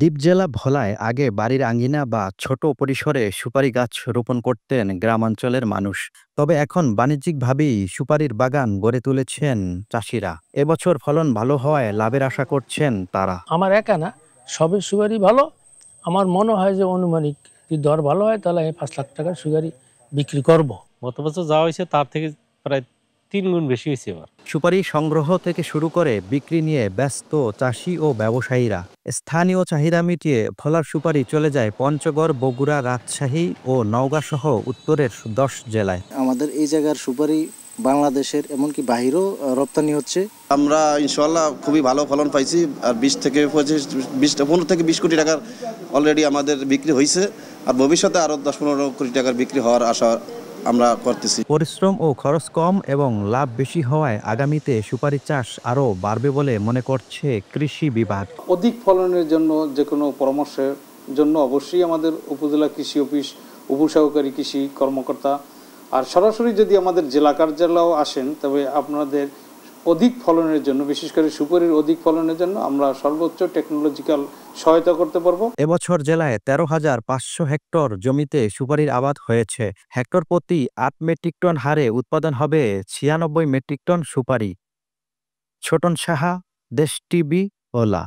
দ্বীপ জেলা ভোলায় আগে বাড়ির আঙ্গিনা বা ছোট পরিসরে সুপারি গাছ রোপণ করতেন গ্রামাঞ্চলের মানুষ। তবে এখন বাণিজ্যিকভাবেই সুপারির বাগান গড়ে তুলেছেন চাষিরা। এবছর ফলন ভালো হওয়ায় লাভের আশা করছেন তারা। আমার একা না, সবের সুগারই ভালো। আমার মনে হয় যে অনুমানিক যদি দর ভালো হয় তাহলে আমি 5 লাখ টাকার সুগারই বিক্রি করব। গত বছর যা হয়েছে তার থেকে প্রায় 3 গুণ বেশি হয়েছে এবার। সুপারি সংগ্রহ থেকে শুরু করে বিক্রি নিয়ে ব্যস্ত চাষি ও ব্যবসায়ীরা। স্থানীয় চাহিদা মিটিয়ে ভোলার সুপারি চলে যায় পঞ্চগড়, বগুড়া, রাজশাহী ও নওগাঁ সহ উত্তরের 10 জেলায়। আমাদের এই জায়গার সুপারি বাংলাদেশের এমনকি বাহিরেও রপ্তানি হচ্ছে। আমরা ইনশাল্লাহ খুবই ভালো ফলন পাইছি। আর 20 থেকে 25, 15 থেকে 20 কোটি টাকার অলরেডি আমাদের বিক্রি হয়েছে। আর ভবিষ্যতে আরও 10-15 কোটি টাকার বিক্রি হওয়ার আশা আমরা করতেছি। পরিশ্রম ও খরচ কম এবং লাভ বেশি হওয়ায় আগামীতে সুপারি চাষ আরও বাড়বে বলে মনে করছে কৃষি বিভাগ। অধিক ফলনের জন্য যে কোনো পরামর্শের জন্য অবশ্যই আমাদের উপজেলা কৃষি অফিস, উপসহকারী কৃষি কর্মকর্তা আর সরাসরি যদি আমাদের জেলা কার্যালয়েও আসেন, তবে আপনাদের অধিক ফলনের জন্য, বিশেষ করে সুপারির অধিক ফলনের জন্য আমরা সর্বোচ্চ টেকনোলজিক্যাল সহায়তা করতে পারবো। এবছর জেলায় 13,500 হেক্টর জমিতে সুপারির আবাদ হয়েছে। হেক্টর প্রতি 8 মেট্রিক টন হারে উৎপাদন হবে 96 মেট্রিক টন সুপারি। ছোটন সাহা, দেশ টিভি, ভোলা।